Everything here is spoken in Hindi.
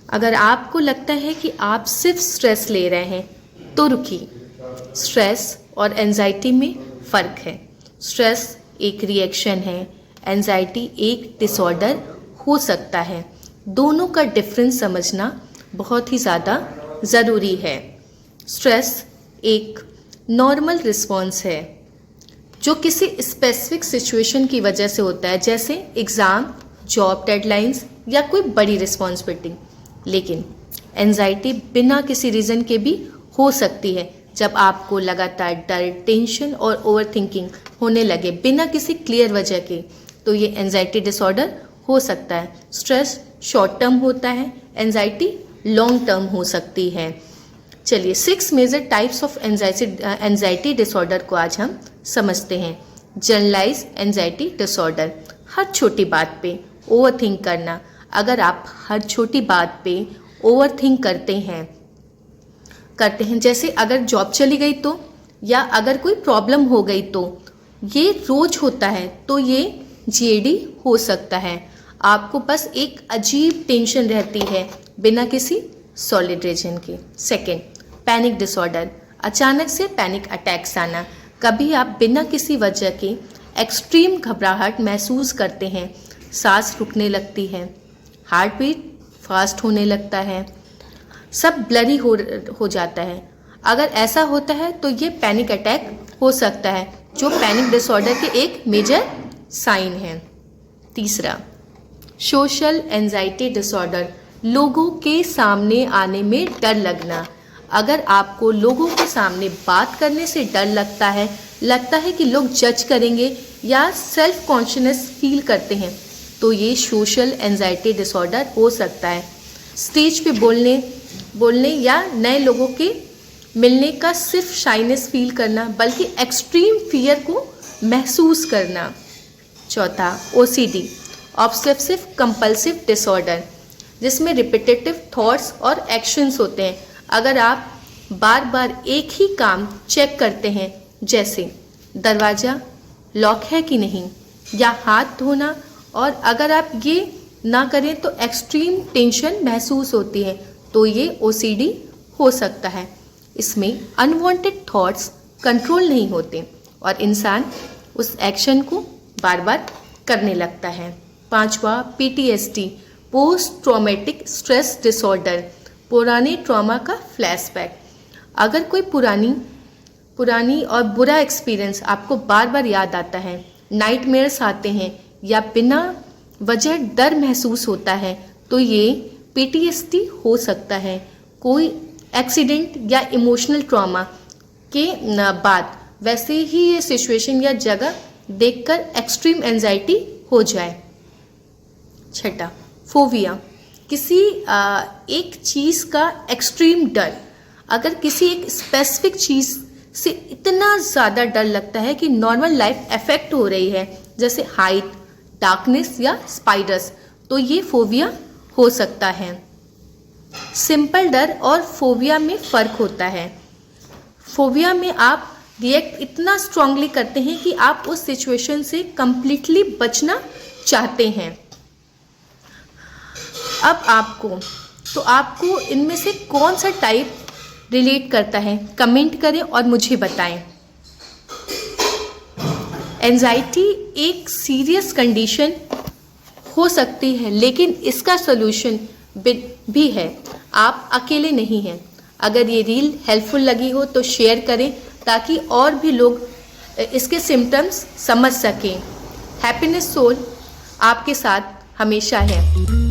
अगर आपको लगता है कि आप सिर्फ स्ट्रेस ले रहे हैं तो रुकिए। स्ट्रेस और एंजाइटी में फ़र्क है। स्ट्रेस एक रिएक्शन है, एंजाइटी एक डिसऑर्डर हो सकता है। दोनों का डिफरेंस समझना बहुत ही ज़्यादा ज़रूरी है। स्ट्रेस एक नॉर्मल रिस्पॉन्स है जो किसी स्पेसिफिक सिचुएशन की वजह से होता है, जैसे एग्ज़ाम, जॉब डेडलाइंस या कोई बड़ी रिस्पॉन्सिबिलिटी। लेकिन एंजाइटी बिना किसी रीज़न के भी हो सकती है, जब आपको लगातार डर, टेंशन और ओवरथिंकिंग होने लगे बिना किसी क्लियर वजह के, तो ये एंजाइटी डिसऑर्डर हो सकता है। स्ट्रेस शॉर्ट टर्म होता है, एंजाइटी लॉन्ग टर्म हो सकती है। चलिए 6 major types of anxiety disorder को आज हम समझते हैं। जनरलाइज एंजाइटी डिसऑर्डर, हर छोटी बात पे ओवरथिंक करना। अगर आप हर छोटी बात पे ओवरथिंक करते हैं, जैसे अगर जॉब चली गई तो, या अगर कोई प्रॉब्लम हो गई तो, ये रोज होता है तो ये जीएडी हो सकता है। आपको बस एक अजीब टेंशन रहती है बिना किसी सॉलिड रीजन के। सेकेंड, पैनिक डिसऑर्डर, अचानक से पैनिक अटैक्स आना। कभी आप बिना किसी वजह के एक्सट्रीम घबराहट महसूस करते हैं, सांस रुकने लगती है, हार्ट बीट फास्ट होने लगता है, सब ब्लरी हो जाता है। अगर ऐसा होता है तो ये पैनिक अटैक हो सकता है, जो पैनिक डिसऑर्डर के एक मेजर साइन है। तीसरा, सोशल एंजाइटी डिसऑर्डर, लोगों के सामने आने में डर लगना। अगर आपको लोगों के सामने बात करने से डर लगता है कि लोग जज करेंगे या सेल्फ कॉन्शियस फील करते हैं, तो ये सोशल एंजाइटी डिसऑर्डर हो सकता है। स्टेज पे बोलने या नए लोगों के मिलने का सिर्फ शाइनेस फील करना, बल्कि एक्सट्रीम फियर को महसूस करना। चौथा, ओसीडी, ऑब्सेसिव कंपल्सिव डिसऑर्डर, जिसमें रिपीटेटिव थॉट्स और एक्शंस होते हैं। अगर आप बार बार एक ही काम चेक करते हैं, जैसे दरवाज़ा लॉक है कि नहीं, या हाथ धोना, और अगर आप ये ना करें तो एक्सट्रीम टेंशन महसूस होती है, तो ये ओसीडी हो सकता है। इसमें अनवांटेड थॉट्स कंट्रोल नहीं होते और इंसान उस एक्शन को बार बार करने लगता है। पांचवा, PTSD, post traumatic stress disorder, पुराने ट्रॉमा का फ्लैशबैक। अगर कोई पुरानी और बुरा एक्सपीरियंस आपको बार बार याद आता है, नाइटमेयर्स आते हैं या बिना वजह डर महसूस होता है, तो ये पीटीएसडी हो सकता है। कोई एक्सीडेंट या इमोशनल ट्रॉमा के बाद वैसे ही ये सिचुएशन या जगह देखकर एक्सट्रीम एंजाइटी हो जाए। छठा, फोबिया, किसी एक चीज़ का एक्सट्रीम डर। अगर किसी एक स्पेसिफिक चीज़ से इतना ज़्यादा डर लगता है कि नॉर्मल लाइफ अफेक्ट हो रही है, जैसे हाइट, डार्कनेस या स्पाइडर्स, तो ये फोबिया हो सकता है। सिंपल डर और फोबिया में फ़र्क होता है। फोबिया में आप रिएक्ट इतना स्ट्रांगली करते हैं कि आप उस सिचुएशन से कंप्लीटली बचना चाहते हैं। अब आपको इनमें से कौन सा टाइप रिलेट करता है, कमेंट करें और मुझे बताएं। एंजाइटी एक सीरियस कंडीशन हो सकती है, लेकिन इसका सॉल्यूशन भी है। आप अकेले नहीं हैं। अगर ये रील हेल्पफुल लगी हो तो शेयर करें, ताकि और भी लोग इसके सिम्टम्स समझ सकें। हैप्पीनेस सोल आपके साथ हमेशा है।